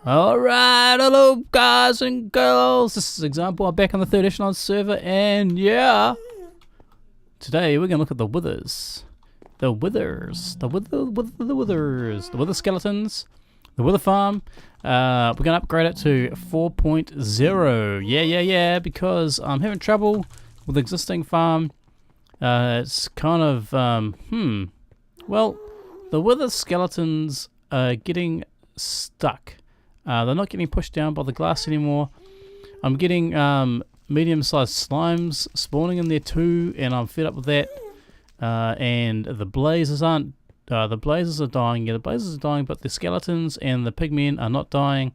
Alright, hello guys and girls, this is Example. I'm back on the Third Echelon Server, and yeah, today we're going to look at the withers. The wither skeletons, the wither farm. We're going to upgrade it to 4.0. Yeah, because I'm having trouble with the existing farm. It's kind of, well, the wither skeletons are getting stuck. They're not getting pushed down by the glass anymore. I'm getting medium-sized slimes spawning in there too, and I'm fed up with that. And the blazes aren't. The blazes are dying. Yeah, the blazes are dying, but the skeletons and the pigmen are not dying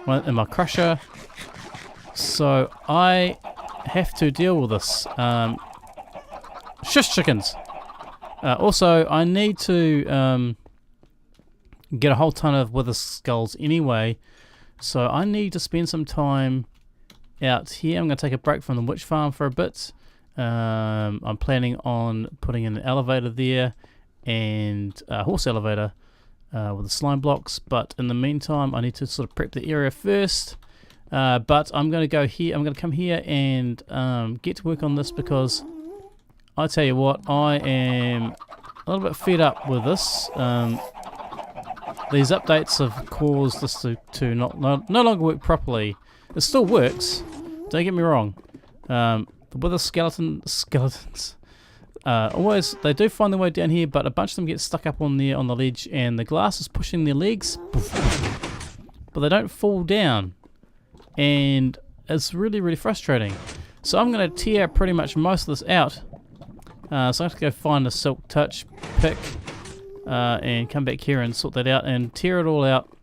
in my crusher. So I have to deal with this. Shush chickens. Also, I need to get a whole ton of wither skulls anyway, so I need to spend some time out here. I'm going to take a break from the witch farm for a bit. I'm planning on putting in an elevator there and a horse elevator with the slime blocks, but in the meantime I need to sort of prep the area first. But I'm going to go here. I'm going to come here and get to work on this, because I tell you what, I am a little bit fed up with this. These updates have caused this to no longer work properly. It still works, don't get me wrong. The wither skeletons always, they do find their way down here, but a bunch of them get stuck up on the ledge, and the glass is pushing their legs, but they don't fall down, and it's really frustrating. So I'm going to tear pretty much most of this out. So I have to go find a silk touch pick. And come back here and sort that out and tear it all out.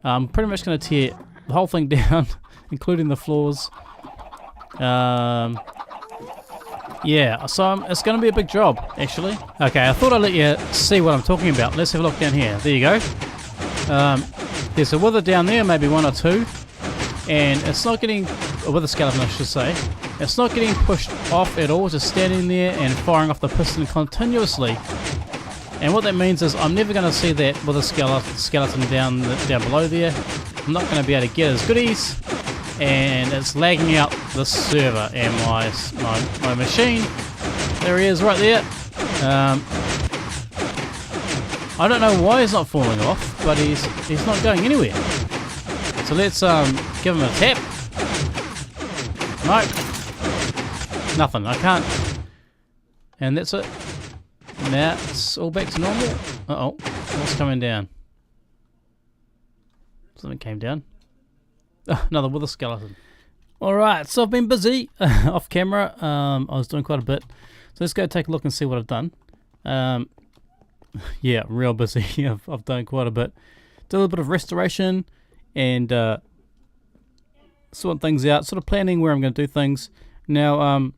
I'm pretty much going to tear the whole thing down, including the floors. Yeah, so it's going to be a big job, actually. Okay, I thought I'd let you see what I'm talking about. Let's have a look down here. There you go. There's a wither down there, maybe one or two. And it's not getting, a wither skeleton I should say, it's not getting pushed off at all, just standing there and firing off the piston continuously. And what that means is I'm never going to see that with a skeleton down below there. I'm not going to be able to get his goodies, and it's lagging out the server and my machine. There he is, right there. I don't know why he's not falling off, but he's not going anywhere. So let's give him a tap. Nope, nothing. I can't. And that's it. Now it's all back to normal. Uh-oh, what's coming down? Something came down. Another wither skeleton. Alright, so I've been busy off camera. I was doing quite a bit. So let's go take a look and see what I've done. Yeah, real busy. I've done quite a bit. Did a little bit of restoration and sorting things out. Sort of planning where I'm going to do things. Now,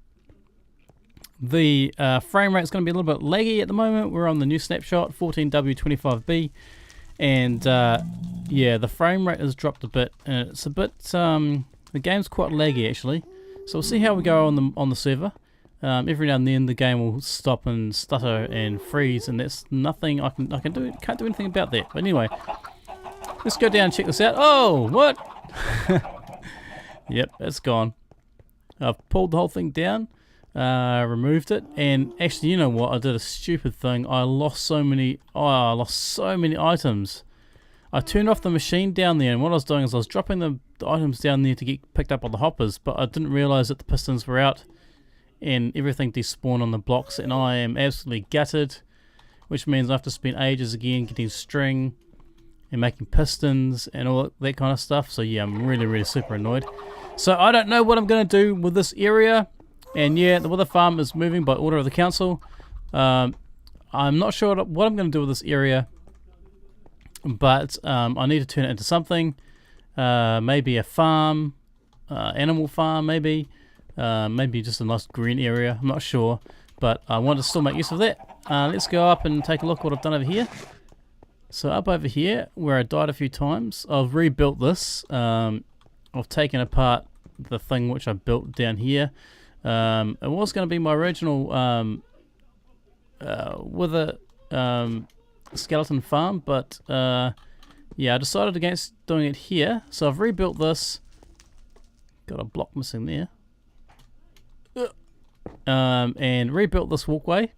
the frame rate is going to be a little bit laggy at the moment. We're on the new snapshot, 14W25B, and yeah, the frame rate has dropped a bit. It's a bit, the game's quite laggy actually. So we'll see how we go on the server. Every now and then the game will stop and stutter and freeze, and that's nothing I can't do anything about that. But anyway, let's go down and check this out. Oh, what? Yep, it's gone. I've pulled the whole thing down. Removed it, and actually, you know what? I did a stupid thing. I lost so many items. I turned off the machine down there, and what I was doing is I was dropping the items down there to get picked up on the hoppers, but I didn't realize that the pistons were out and everything despawned on the blocks, and I am absolutely gutted, which means I have to spend ages again getting string and making pistons and all that kind of stuff. So yeah, I'm really super annoyed. So I don't know what I'm going to do with this area. And yeah, the wither farm is moving by order of the council. I'm not sure what I'm going to do with this area, but I need to turn it into something. Maybe a farm, animal farm, maybe just a nice green area. I'm not sure, but I want to still make use of that. Let's go up and take a look what I've done over here. So up over here, where I died a few times, I've rebuilt this. I've taken apart the thing which I built down here. It was going to be my original wither skeleton farm, but yeah, I decided against doing it here. So I've rebuilt this. Got a block missing there. And rebuilt this walkway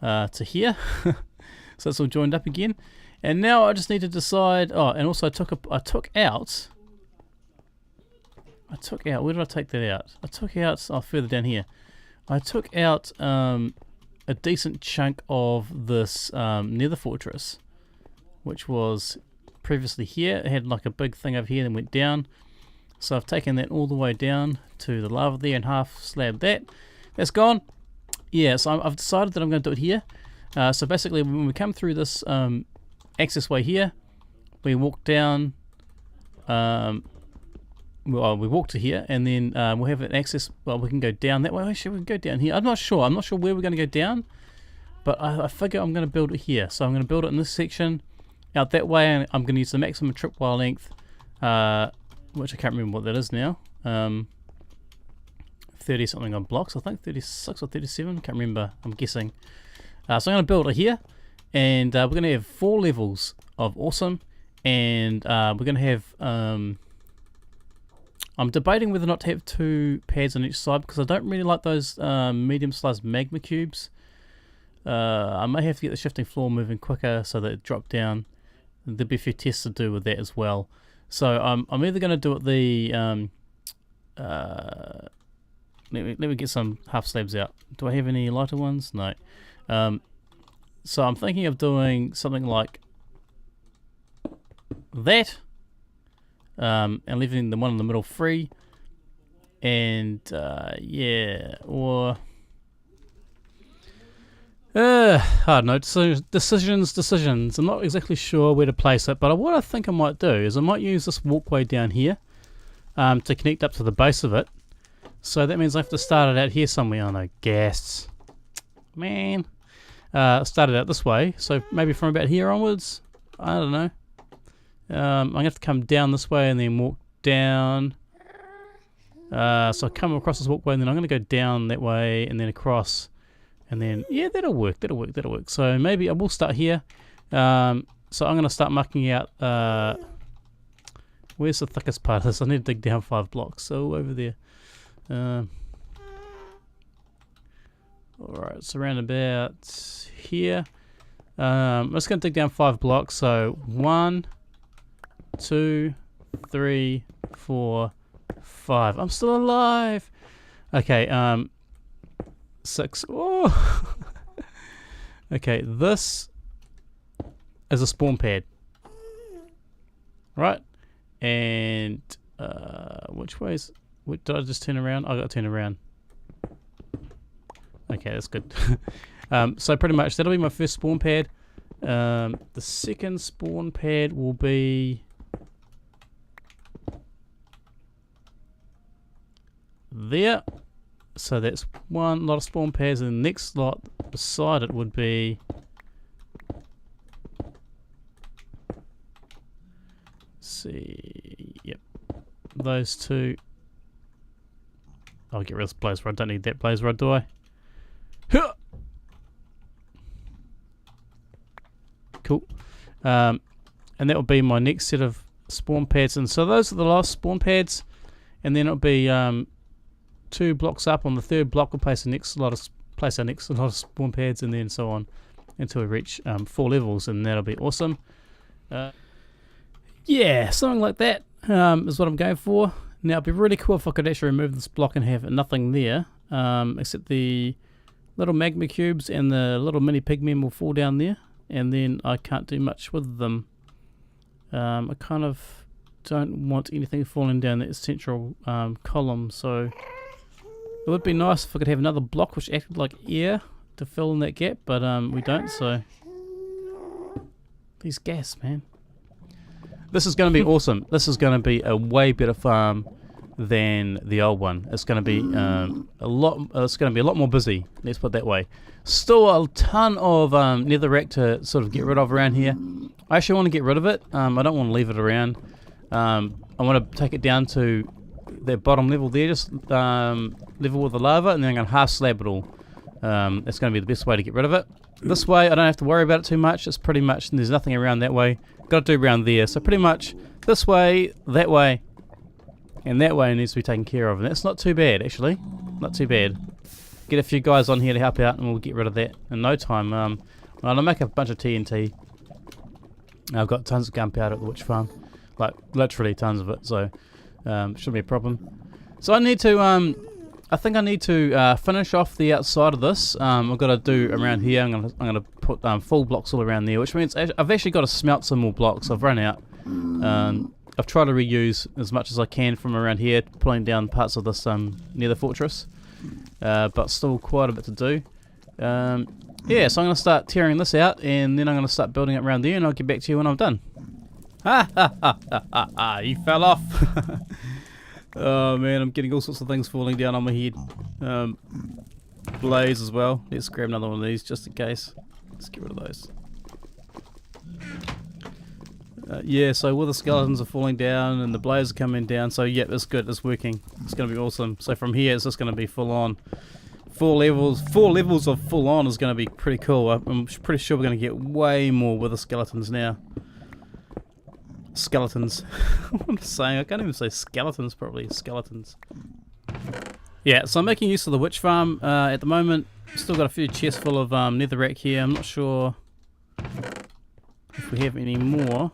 to here. So it's all joined up again. And now I just need to decide. Oh, and also I took out. Where did I take that out? I took out further down here. I took out a decent chunk of this nether fortress, which was previously here. It had like a big thing over here, then went down. So I've taken that all the way down to the lava there and half slabbed that. That's gone. Yeah, so I've decided that I'm going to do it here. So basically, when we come through this access way here, we walk down. Well, we walk to here, and then we'll have an access. Well, we can go down that way. Actually, we can go down here. I'm not sure where we're going to go down, but I figure I'm going to build it here. So I'm going to build it in this section, out that way, and I'm going to use the maximum tripwire length, which I can't remember what that is now. 30 something on blocks, I think 36 or 37. Can't remember. I'm guessing. So I'm going to build it here, and we're going to have 4 levels of awesome, and we're going to have. I'm debating whether or not to have 2 pads on each side because I don't really like those medium-sized magma cubes. I may have to get the shifting floor moving quicker so that it drop down. There'll be a few tests to do with that as well. So I'm either going to do it the let me get some half slabs out. Do I have any lighter ones? No. So I'm thinking of doing something like that. And leaving the one in the middle free, and yeah, or I don't know, decisions. I'm not exactly sure where to place it, but what I think I might do is I might use this walkway down here to connect up to the base of it. So that means I have to start it out here somewhere. I know, gas, man. Start it out this way, so maybe from about here onwards. I don't know. I'm going to have to come down this way and then walk down. So I come across this walkway and then I'm going to go down that way and then across. And then, yeah, that'll work. So maybe I will start here. So I'm going to start marking out, where's the thickest part of this? I need to dig down 5 blocks. So over there. Alright, so around about here. I'm just going to dig down 5 blocks. So 1, 2, 3, 4, 5. I'm still alive. Okay, 6. Oh. Okay, this is a spawn pad, right? And which ways? Did I just turn around? I got to turn around. Okay, that's good. So pretty much that'll be my first spawn pad. The second spawn pad will be there. So that's one lot of spawn pads, and the next lot beside it would be yep, those 2. I'll get rid of this blaze rod. Don't need that blaze rod, do I? Cool. And that will be my next set of spawn pads, and so those are the last spawn pads, and then it'll be 2 blocks up. On the 3rd block we'll place our next lot of spawn pads, and then so on until we reach 4 levels, and that'll be awesome. Yeah, something like that is what I'm going for. Now it'd be really cool if I could actually remove this block and have nothing there, except the little magma cubes and the little mini pigmen will fall down there, and then I can't do much with them. I kind of don't want anything falling down that central column, so it would be nice if I could have another block which acted like air to fill in that gap, but we don't, so these gas, man. This is going to be awesome. This is going to be a way better farm than the old one. It's going to be It's going to be a lot more busy. Let's put it that way. Still a ton of netherrack to sort of get rid of around here. I actually want to get rid of it. I don't want to leave it around. I want to take it down to that bottom level there, just level with the lava, and then I'm going to half slab it all. That's going to be the best way to get rid of it. This way I don't have to worry about it too much. It's pretty much, there's nothing around that way. Got to do around there. So pretty much this way, and that way needs to be taken care of. And that's not too bad, actually. Not too bad. Get a few guys on here to help out and we'll get rid of that in no time. Well, I'll make a bunch of TNT. I've got tons of gunpowder at the witch farm. Like, literally tons of it, so shouldn't be a problem. So I need to, I think I need to finish off the outside of this. I've got to do around here. I'm gonna put full blocks all around there, which means I've actually got to smelt some more blocks. I've run out. I've tried to reuse as much as I can from around here, pulling down parts of this near the fortress, but still quite a bit to do. Yeah, so I'm going to start tearing this out, and then I'm going to start building it around there, and I'll get back to you when I'm done. Ha ha ha ha ha ha! You fell off. Oh man, I'm getting all sorts of things falling down on my head. Blaze as well. Let's grab another one of these just in case. Let's get rid of those. Yeah, so all the skeletons are falling down and the blaze are coming down, so yeah, it's good, it's working. It's going to be awesome. So from here it's just going to be full on. 4 levels of full on is going to be pretty cool. I'm pretty sure we're going to get way more with the skeletons now. Skeletons. What am I saying? I can't even say skeletons properly. Skeletons. Yeah, so I'm making use of the witch farm at the moment. Still got a few chests full of netherrack here. I'm not sure if we have any more.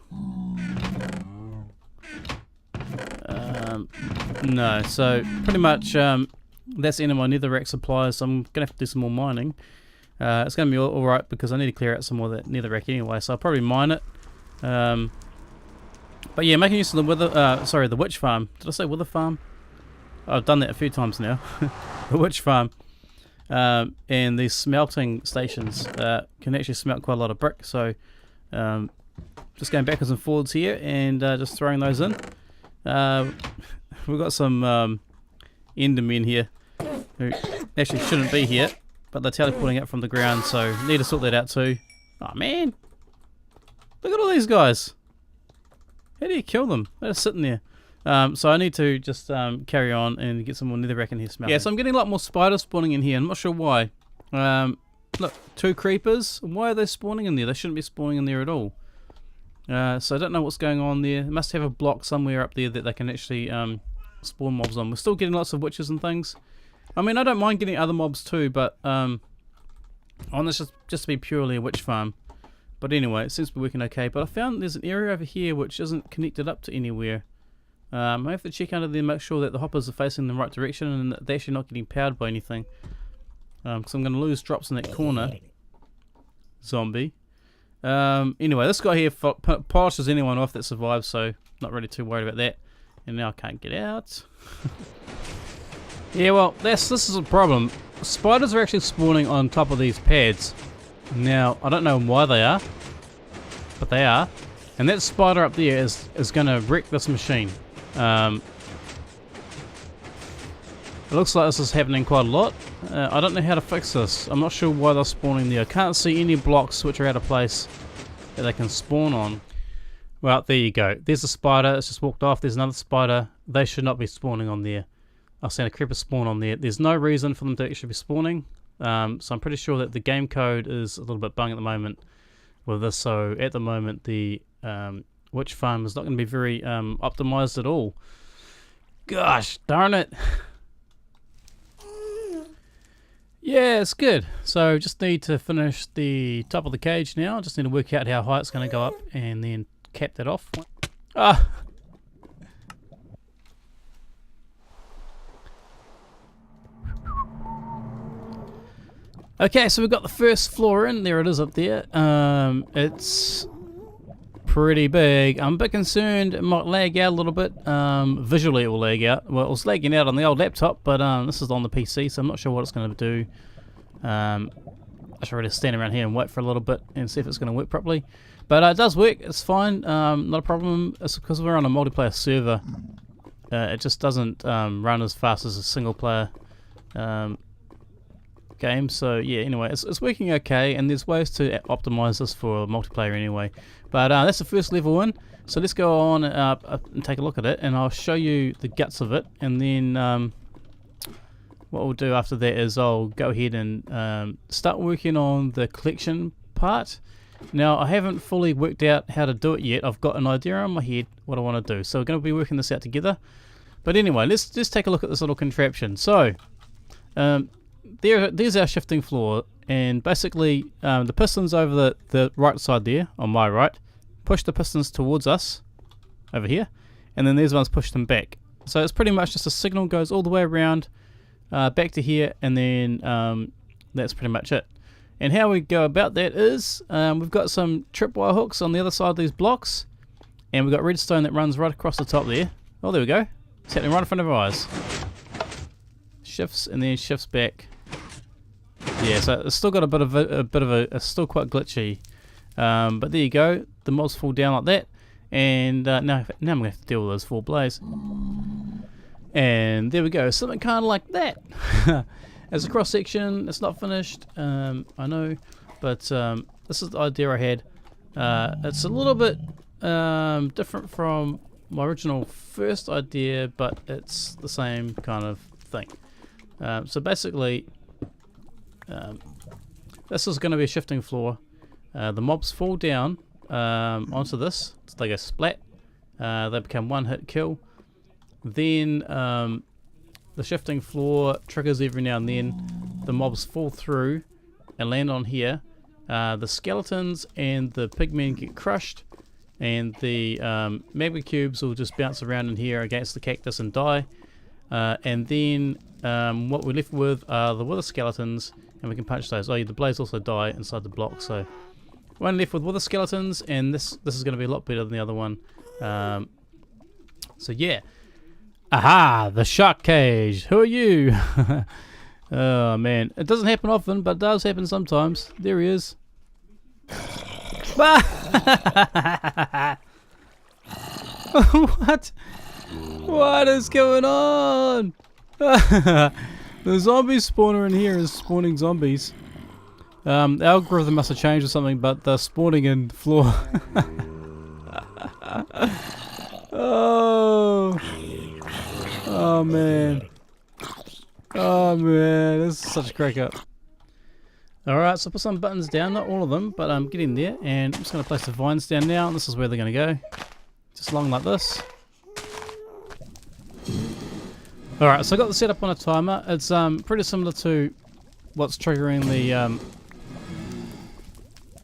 No, so pretty much that's the end of my netherrack supplies, so I'm going to have to do some more mining. It's going to be alright because I need to clear out some more of that netherrack anyway, so I'll probably mine it. But yeah, making use of the witch farm. Did I say wither farm? I've done that a few times now. The witch farm. And these smelting stations can actually smelt quite a lot of brick, so just going backwards and forwards here and just throwing those in. We've got some endermen here who actually shouldn't be here, but they're teleporting up from the ground, so need to sort that out too. Oh man, look at all these guys. How do you kill them? They're just sitting there. So I need to just carry on and get some more netherrack in here smelting. Yeah, so I'm getting a lot more spiders spawning in here. I'm not sure why. Look, 2 creepers. Why are they spawning in there? They shouldn't be spawning in there at all. So I don't know what's going on there. They must have a block somewhere up there that they can actually spawn mobs on. We're still getting lots of witches and things. I mean, I don't mind getting other mobs too, but I want this just to be purely a witch farm. But anyway, it seems to be working okay. But I found there's an area over here which isn't connected up to anywhere. I have to check under there, make sure that the hoppers are facing the right direction and that they're actually not getting powered by anything. Because I'm going to lose drops in that corner. Zombie. Anyway, this guy here polishes anyone off that survives, so not really too worried about that. And now I can't get out. Yeah, well, this is a problem. Spiders are actually spawning on top of these pads. Now, I don't know why they are, but they are. And that spider up there is going to wreck this machine. It looks like this is happening quite a lot. I don't know how to fix this. I'm not sure why they're spawning there. I can't see any blocks which are out of place that they can spawn on. Well, there you go. There's a spider. It's just walked off. There's another spider. They should not be spawning on there. I've seen a creeper spawn on there. There's no reason for them to actually be spawning. So I'm pretty sure that the game code is a little bit bung at the moment with this. So at the moment the witch farm is not going to be very optimized at all. Gosh darn it. Yeah, it's good. So just need to finish the top of the cage now. Just need to work out how high it's going to go up and then cap that off. Ah. Okay, so we've got the first floor in. There it is up there. It's pretty big. I'm a bit concerned it might lag out a little bit. Visually it will lag out. Well, it was lagging out on the old laptop, but this is on the PC, so I'm not sure what it's going to do. I should really stand around here and wait for a little bit and see if it's going to work properly. But it does work. It's fine. Not a problem. It's because we're on a multiplayer server. It just doesn't run as fast as a single player game. So yeah, anyway, it's working okay, and there's ways to optimize this for multiplayer anyway. But that's the first level in, so let's go on up and take a look at it, and I'll show you the guts of it, and then what we'll do after that is I'll go ahead and start working on the collection part. Now, I haven't fully worked out how to do it yet. I've got an idea in my head what I want to do. So we're going to be working this out together. But anyway, let's just take a look at this little contraption. So, there's our shifting floor. And basically, the pistons over the right side there, on my right, push the pistons towards us, over here. And then these ones push them back. So it's pretty much just a signal goes all the way around, back to here, and then that's pretty much it. And how we go about that is, we've got some tripwire hooks on the other side of these blocks, and we've got redstone that runs right across the top there. Oh, there we go. It's happening right in front of our eyes. Shifts and then shifts back. Yeah, so it's still got a bit of it's still quite glitchy. But there you go. The mobs fall down like that, and now I'm gonna have to deal with those 4 blaze. And there we go. Something kind of like that. As a cross section, it's not finished, I know, but this is the idea I had. It's a little bit different from my original first idea, but it's the same kind of thing. So basically, this is going to be a shifting floor. The mobs fall down onto this, so they go splat. They become 1-hit kill. Then the shifting floor triggers every now and then. The mobs fall through and land on here. The skeletons and the pigmen get crushed, and the magma cubes will just bounce around in here against the cactus and die. And then what we're left with are the wither skeletons, and we can punch those. Oh yeah, the blaze also die inside the block, so we're only left with wither skeletons, and this is going to be a lot better than the other one. So yeah. Aha! The shark cage! Who are you? Oh man, it doesn't happen often, but it does happen sometimes. There he is. What? What is going on? The zombie spawner in here is spawning zombies. The algorithm must have changed or something, but they're spawning in the floor. Oh man. Oh man, this is such a crack up. Alright, so put some buttons down, not all of them, but I'm getting there, and I'm just going to place the vines down now, and this is where they're going to go. Just along like this. Alright, so I got the setup on a timer. It's pretty similar to what's triggering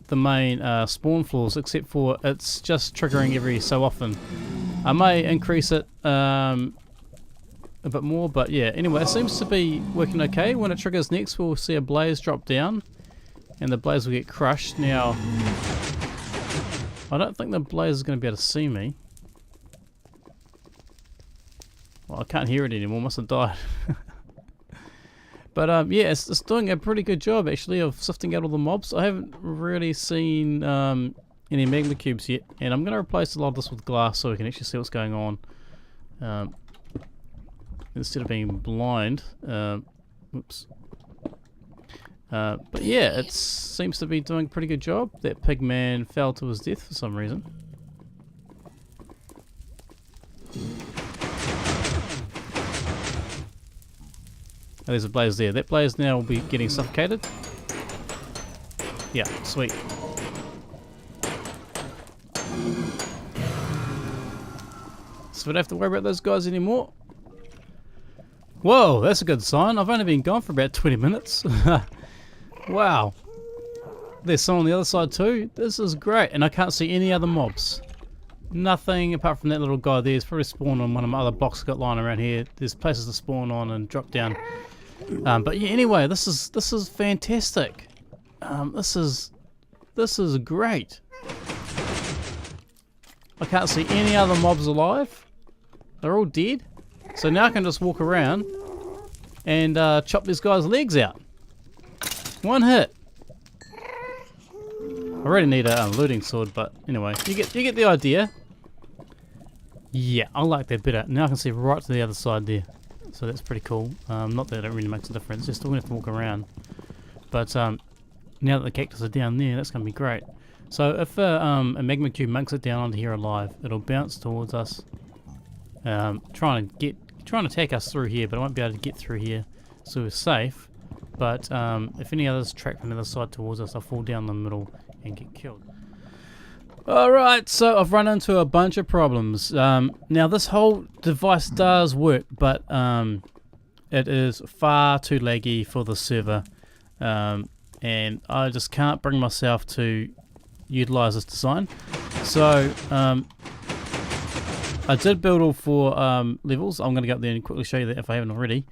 the main spawn floors, except for it's just triggering every so often. I may increase it a bit more, but yeah, anyway, it seems to be working okay. When it triggers next, we'll see a blaze drop down, and the blaze will get crushed. Now, I don't think the blaze is going to be able to see me. Well, I can't hear it anymore, must have died. But yeah, it's doing a pretty good job actually of sifting out all the mobs. I haven't really seen any magma cubes yet, and I'm going to replace a lot of this with glass so we can actually see what's going on. Instead of being blind. Oops. But yeah, it seems to be doing a pretty good job. That pig man fell to his death for some reason. Oh, there's a blaze there. That blaze now will be getting suffocated. Yeah, sweet. So we don't have to worry about those guys anymore. Whoa, that's a good sign. I've only been gone for about 20 minutes. Wow. There's some on the other side too. This is great. And I can't see any other mobs. Nothing apart from that little guy there. It's probably spawned on one of my other blocks I've got lying around here. There's places to spawn on and drop down. But yeah, anyway, this is fantastic. This is great. I can't see any other mobs alive. They're all dead. So now I can just walk around and chop this guy's legs out. 1 hit. I really need a looting sword, but anyway, you get the idea. Yeah, I like that better. Now I can see right to the other side there, so that's pretty cool. Not that it really makes a difference. Just still gonna have to walk around. But now that the cactus are down there, that's gonna be great. So if a magma cube makes it down onto here alive, it'll bounce towards us, trying to attack us through here, but I won't be able to get through here. so we're safe. But if any others track from the other side towards us, I'll fall down the middle and get killed. Alright, so I've run into a bunch of problems. Now this whole device does work, but it is far too laggy for the server. And I just can't bring myself to utilize this design. So I did build all 4 levels. I'm going to go up there and quickly show you that if I haven't already.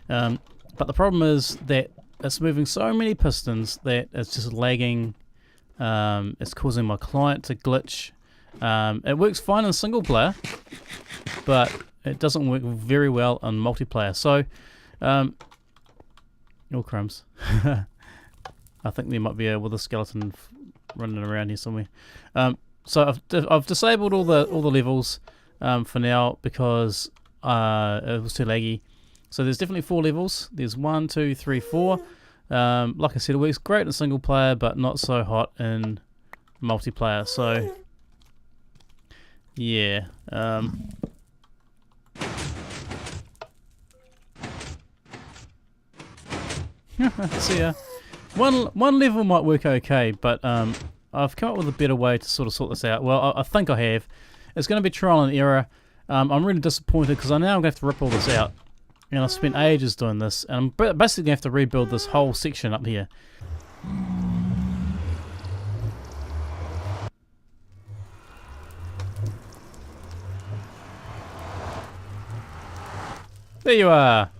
But the problem is that it's moving so many pistons that it's just lagging. It's causing my client to glitch. It works fine in single player, but it doesn't work very well on multiplayer. So, all crumbs. I think there might be a wither skeleton running around here somewhere. So I've disabled all the levels for now because it was too laggy. So there's definitely 4 levels. There's 1, 2, 3, 4. Like I said, it works great in single player, but not so hot in multiplayer. So yeah. So yeah, one level might work okay, but I've come up with a better way to sort of sort this out. Well, I think I have. It's going to be trial and error. I'm really disappointed because I now I'm going to have to rip all this out. And I've spent ages doing this, and I'm basically going to have to rebuild this whole section up here. There you are!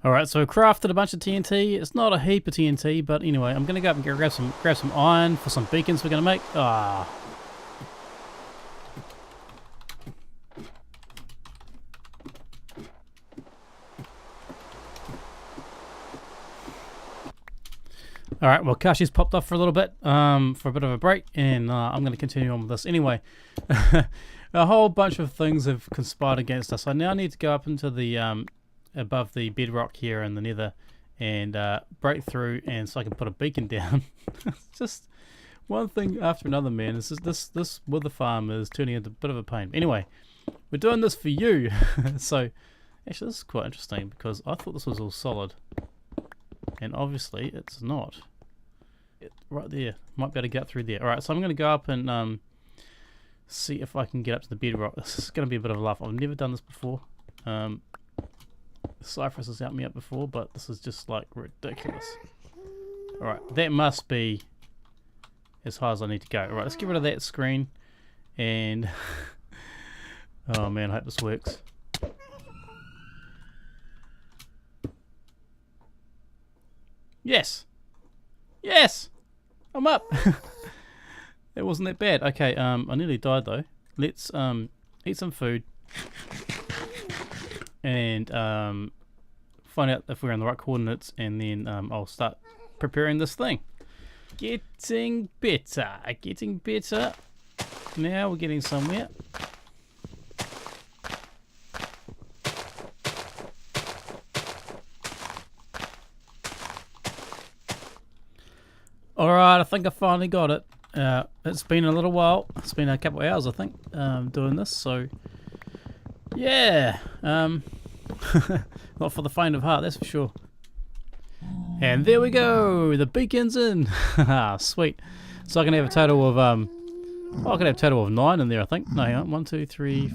Alright, so I crafted a bunch of TNT. It's not a heap of TNT, but anyway, I'm going to go up and grab some iron for some beacons we're going to make. Ah. Alright, well Kashi's popped off for a little bit, for a bit of a break, and I'm going to continue on with this. Anyway, a whole bunch of things have conspired against us. I now need to go up into the above the bedrock here in the nether and break through, and so I can put a beacon down. It's just one thing after another, man. This wither farm is turning into a bit of a pain. Anyway, we're doing this for you. So actually this is quite interesting because I thought this was all solid, and obviously it's not. Right there, might be able to get through there. Alright, so I'm going to go up and see if I can get up to the bedrock. This is going to be a bit of a laugh. I've never done this before. Seiferus has helped me out before, but this is just like ridiculous. Alright, that must be as high as I need to go. Alright, let's get rid of that screen and oh man, I hope this works. Yes! Yes! I'm up! It wasn't that bad. Okay, I nearly died though. Let's eat some food and find out if we're in the right coordinates, and then I'll start preparing this thing. Getting better, getting better. Now we're getting somewhere. Alright, I think I finally got it. It's been a little while. It's been a couple of hours, I think, doing this, so yeah. Not for the faint of heart, that's for sure. And there we go, the beacon's in. Sweet. So I can have a total of I can have a total of 9 in there, I think. No, hang on. 1, 2, 3,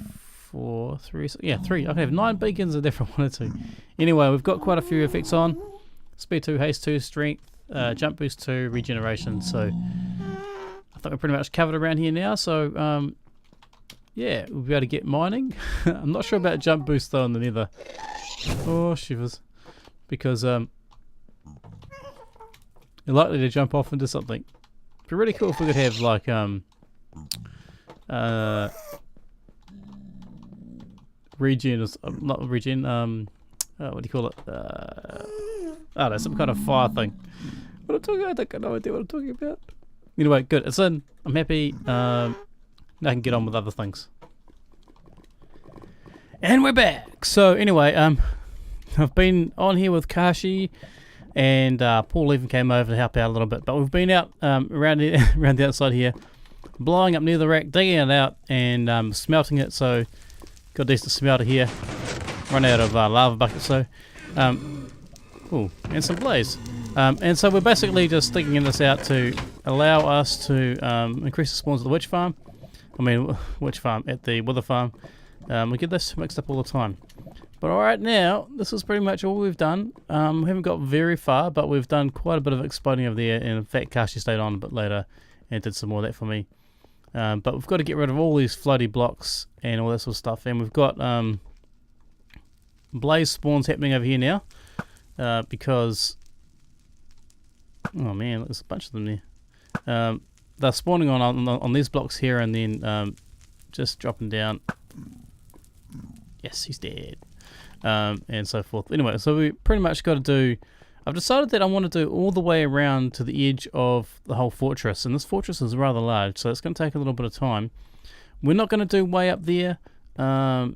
4, 3. Yeah, 3. I can have 9 beacons in there if I wanted to. Anyway, we've got quite a few effects on. Speed 2, haste 2, strength, jump boost 2, regeneration. So I think we're pretty much covered around here now. So yeah, we'll be able to get mining. I'm not sure about jump boost though in the nether. Oh, shivers. Because you're likely to jump off into something. It'd be really cool if we could have like regen, or not regen, what do you call it? I don't know, some kind of fire thing. What I'm talking about, I don't know idea what I'm talking about. Anyway, good, it's in. I'm happy. Now I can get on with other things. And we're back. So anyway, I've been on here with Kashi. and Paul even came over to help out a little bit. But we've been out around the outside here, blowing up netherrack, digging it out, and smelting it. So got a decent smelter here. Run out of lava buckets, so and some blaze. And so we're basically just sticking this out to allow us to increase the spawns at the witch farm. I mean, witch farm at the wither farm. We get this mixed up all the time. But alright, now this is pretty much all we've done. We haven't got very far, but we've done quite a bit of exploding over there. And in fact, Kashi stayed on a bit later and did some more of that for me. But we've got to get rid of all these floaty blocks and all that sort of stuff. And we've got blaze spawns happening over here now. Because, oh man, there's a bunch of them there. They're spawning on these blocks here and then just dropping down. Yes, he's dead. And so forth. Anyway, so we pretty much got to do... I've decided that I want to do all the way around to the edge of the whole fortress. And this fortress is rather large, so it's going to take a little bit of time. We're not going to do way up there. And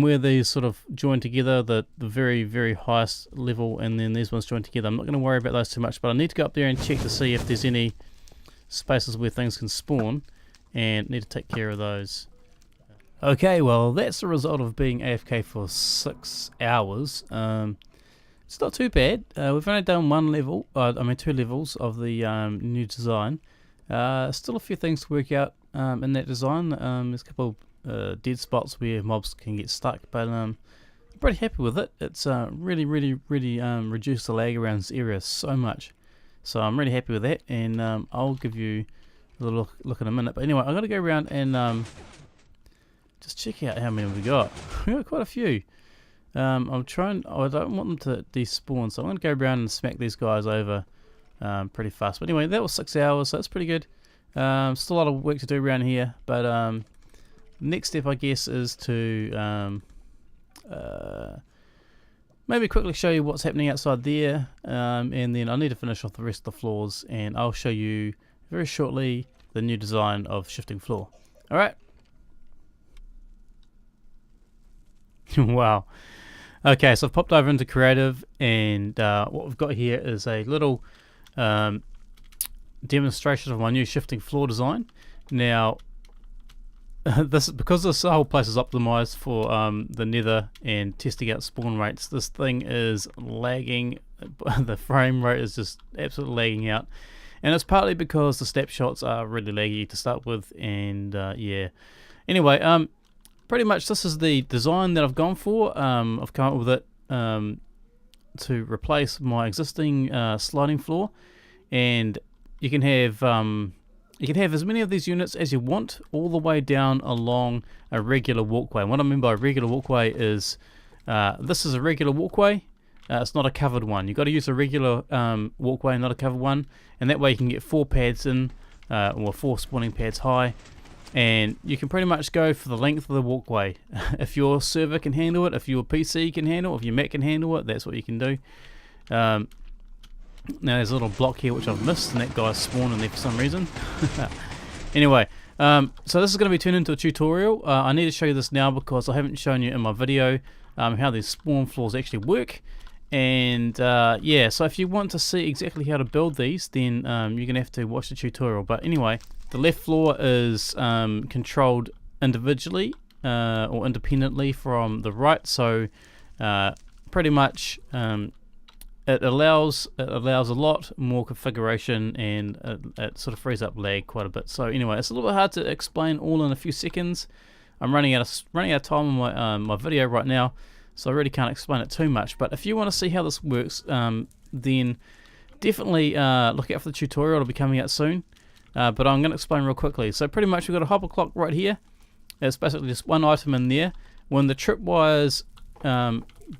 where these sort of join together, the very, very highest level, and then these ones join together. I'm not going to worry about those too much, but I need to go up there and check to see if there's any spaces where things can spawn, and need to take care of those. Okay, well, that's the result of being AFK for 6 hours. It's not too bad. We've only done two levels of the new design. Still a few things to work out in that design. There's a couple dead spots where mobs can get stuck, but I'm pretty happy with it. It's really reduced the lag around this area so much. So I'm really happy with that, and I'll give you a little look in a minute. But anyway, I'm going to go around and just check out how many we got. We got quite a few. I don't want them to despawn, so I'm going to go around and smack these guys over pretty fast. But anyway, that was 6 hours, so that's pretty good. Still a lot of work to do around here, but next step, I guess, is to maybe quickly show you what's happening outside there, and then I need to finish off the rest of the floors, and I'll show you very shortly the new design of shifting floor. Alright. Wow. Okay, so I've popped over into creative, and what we've got here is a little demonstration of my new shifting floor design. Now, because this whole place is optimized for the nether and testing out spawn rates, this thing is lagging. The frame rate is just absolutely lagging out, and it's partly because the snapshots are really laggy to start with, and yeah. Anyway, pretty much this is the design that I've gone for. I've come up with it to replace my existing sliding floor, and you can have as many of these units as you want, all the way down along a regular walkway. And what I mean by a regular walkway is this is a regular walkway. It's not a covered one. You've got to use a regular walkway, not a covered one, and that way you can get 4 pads in, or 4 spawning pads high. And you can pretty much go for the length of the walkway. If your server can handle it, if your PC can handle it, if your Mac can handle it, that's what you can do. Now there's a little block here which I've missed, and that guy's spawning there for some reason. Anyway, so this is going to be turned into a tutorial. I need to show you this now because I haven't shown you in my video how these spawn floors actually work. And yeah, so if you want to see exactly how to build these, then you're going to have to watch the tutorial. But anyway, the left floor is controlled individually or independently from the right, so pretty much it allows a lot more configuration, and it sort of frees up lag quite a bit. So anyway, it's a little bit hard to explain all in a few seconds. I'm running out of time on my my video right now, so I really can't explain it too much. But if you want to see how this works, then definitely look out for the tutorial. It'll be coming out soon. But I'm going to explain real quickly. So pretty much we've got a hopper clock right here. It's basically just one item in there. When the tripwires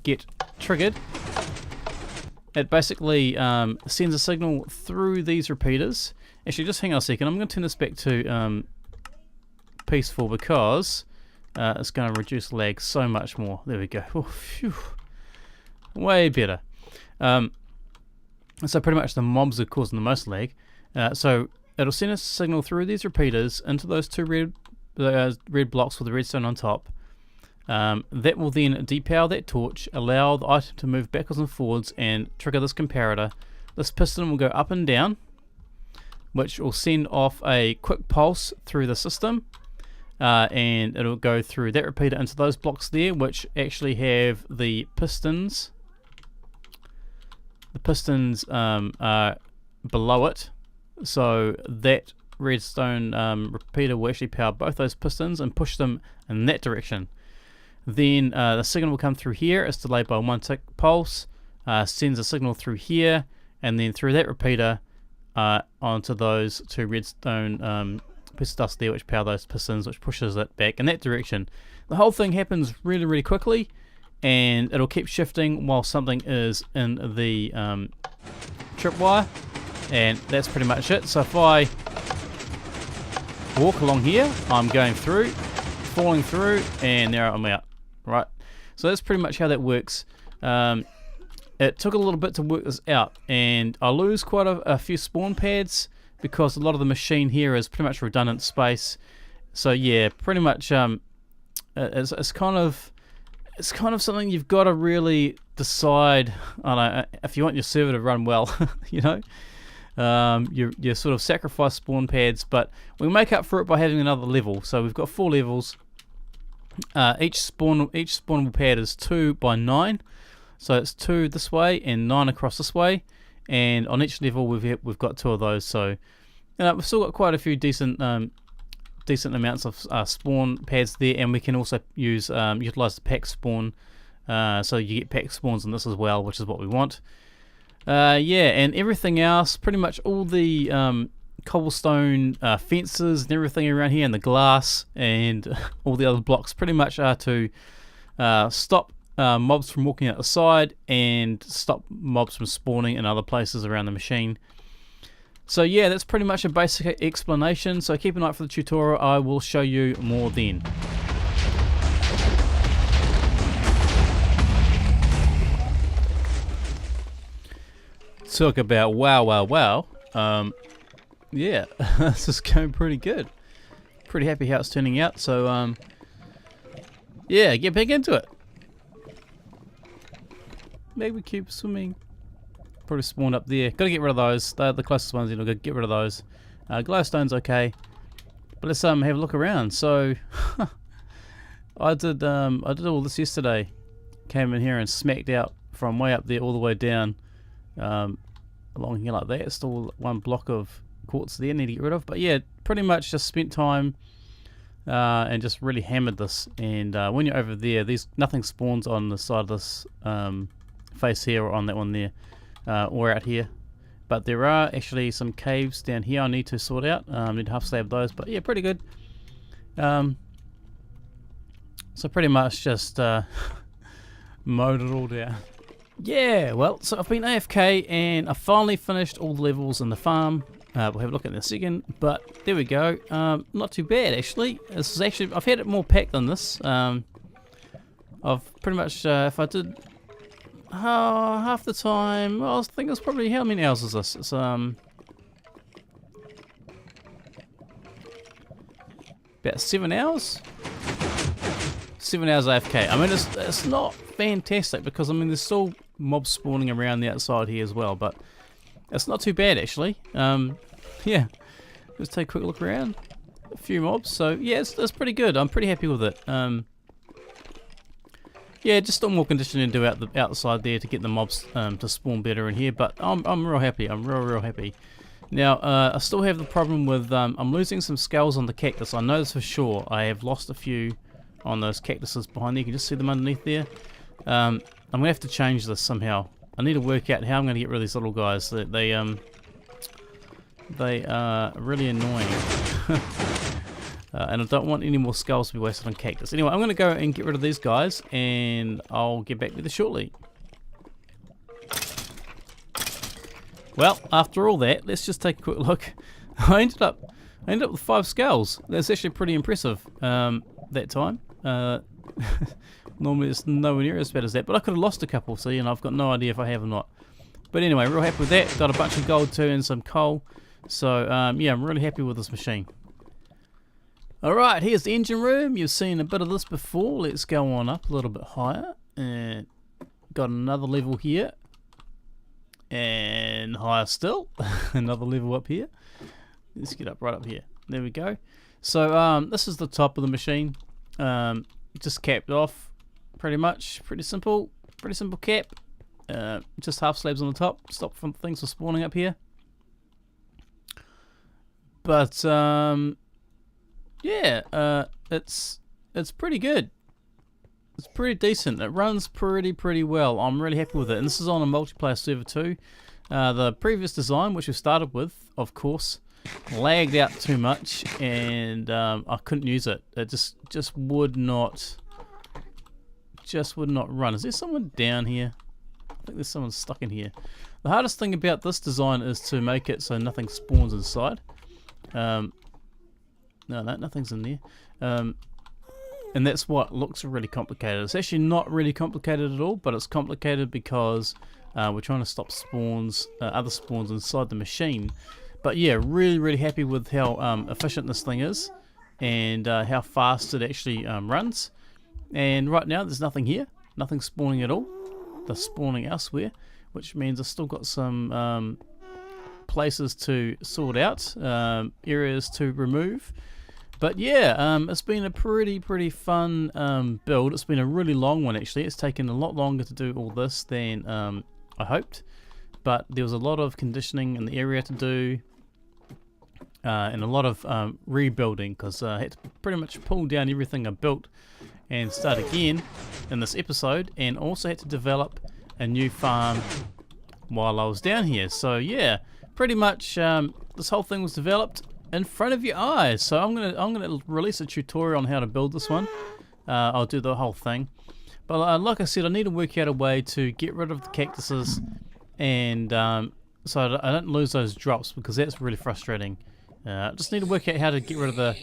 get triggered, it basically sends a signal through these repeaters. Actually, just hang on a second. I'm going to turn this back to peaceful because it's going to reduce lag so much more. There we go. Oh, phew. Way better. So pretty much the mobs are causing the most lag. So it'll send a signal through these repeaters into those 2 red blocks with the redstone on top. That will then depower that torch, allow the item to move backwards and forwards, and trigger this comparator. This piston will go up and down, which will send off a quick pulse through the system, and it'll go through that repeater into those blocks there, which actually have the pistons. The pistons are below it, so that redstone repeater will actually power both those pistons and push them in that direction. Then the signal will come through here. It's delayed by 1 tick pulse, sends a signal through here, and then through that repeater onto those 2 redstone pieces of dust there, which power those pistons, which pushes it back in that direction. The whole thing happens really quickly, and it'll keep shifting while something is in the tripwire, and that's pretty much it. So if I walk along here, I'm going through, falling through, and there I'm out. Right, so that's pretty much how that works. It took a little bit to work this out, and I lose quite a few spawn pads because a lot of the machine here is pretty much redundant space. So yeah, pretty much it's kind of something you've got to really decide. I don't know, if you want your server to run well, you know. You sort of sacrifice spawn pads, but we make up for it by having another level. So we've got 4 levels. Each spawnable pad is 2 by 9, so it's 2 this way and 9 across this way. And on each level we've got 2 of those. So you know, we've still got quite a few decent amounts of spawn pads there, and we can also use utilize the pack spawn. So you get pack spawns in this as well, which is what we want. Yeah, and everything else, pretty much all the cobblestone fences and everything around here, and the glass and all the other blocks pretty much are to stop mobs from walking out the side and stop mobs from spawning in other places around the machine. So yeah, that's pretty much a basic explanation, so keep an eye out for the tutorial. I will show you more then. Talk about wow. Yeah, this is going pretty good. Pretty happy how it's turning out, so yeah, get back into it. Maybe keep swimming. Probably spawned up there. Gotta get rid of those. They're the closest ones, you know, gotta get rid of those. Glowstone's okay. But let's have a look around. So I did all this yesterday. Came in here and smacked out from way up there all the way down. Along here like that. Still 1 block of quartz there need to get rid of, but yeah, pretty much just spent time and just really hammered this. And when you're over there, nothing spawns on the side of this face here or on that one there, or out here, but there are actually some caves down here I need to sort out. Need to half slab those, but yeah, pretty good. So pretty much just mowed it all down. Yeah, well, so I've been AFK and I finally finished all the levels in the farm. We'll have a look at it in a second, but there we go. Not too bad actually. This is actually, I've had it more packed than this. I've pretty much, if I did half the time, well, I think it's probably, how many hours is this? It's about 7 hours. 7 hours AFK. I mean, it's not fantastic because I mean there's still mobs spawning around the outside here as well, but it's not too bad actually. Yeah, let's take a quick look around. A few mobs, so yeah, it's pretty good. I'm pretty happy with it. Yeah, just still more conditioning to do outside there to get the mobs to spawn better in here, but I'm real happy. I'm real happy. Now I still have the problem with I'm losing some skulls on the cactus. I know this for sure. I have lost a few on those cactuses behind there. You can just see them underneath there. I'm gonna have to change this somehow. I need to work out how I'm gonna get rid of these little guys. They are really annoying. And I don't want any more skulls to be wasted on cactus. Anyway, I'm gonna go and get rid of these guys, and I'll get back with you shortly. Well, after all that, let's just take a quick look. I ended up with 5 skulls. That's actually pretty impressive. That time. Normally it's nowhere near as bad as that, but I could have lost a couple, so you know, I've got no idea if I have or not. But anyway, real happy with that. Got a bunch of gold too and some coal. So yeah, I'm really happy with this machine. Alright, here's the engine room. You've seen a bit of this before. Let's go on up a little bit higher. And got another level here. And higher still. Another level up here. Let's get up right up here. There we go. So this is the top of the machine. Just capped off pretty much. Pretty simple. Pretty simple cap. Just half slabs on the top. Stop from things from spawning up here. But yeah, it's pretty good. It's pretty decent. It runs pretty well. I'm really happy with it. And this is on a multiplayer server too. The previous design, which we started with, of course, lagged out too much, and I couldn't use it. It just would not run. Is there someone down here? I think there's someone stuck in here. The hardest thing about this design is to make it so nothing spawns inside. No, nothing's in there. And that's what looks really complicated. It's actually not really complicated at all, but it's complicated because we're trying to stop spawns, other spawns inside the machine. But yeah, really happy with how efficient this thing is, and how fast it actually runs. And right now there's nothing here, nothing spawning at all. They're spawning elsewhere, which means I've still got some places to sort out, areas to remove. But yeah, it's been a pretty fun build. It's been a really long one actually. It's taken a lot longer to do all this than I hoped, but there was a lot of conditioning in the area to do, and a lot of rebuilding, because I had to pretty much pull down everything I built and start again in this episode, and also had to develop a new farm while I was down here. So yeah, pretty much this whole thing was developed in front of your eyes. So I'm gonna release a tutorial on how to build this one. I'll do the whole thing, but like I said, I need to work out a way to get rid of the cactuses, and so I don't lose those drops, because that's really frustrating. Just need to work out how to get rid of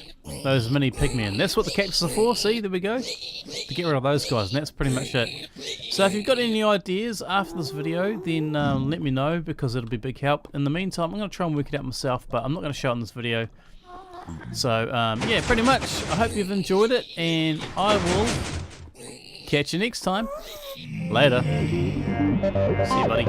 those mini pigmen. That's what the cactuses are for. See, there we go. To get rid of those guys, and that's pretty much it. So if you've got any ideas after this video, then let me know, because it'll be a big help. In the meantime, I'm going to try and work it out myself, but I'm not going to show it in this video. So yeah, pretty much. I hope you've enjoyed it, and I will catch you next time. Later. See you, buddy.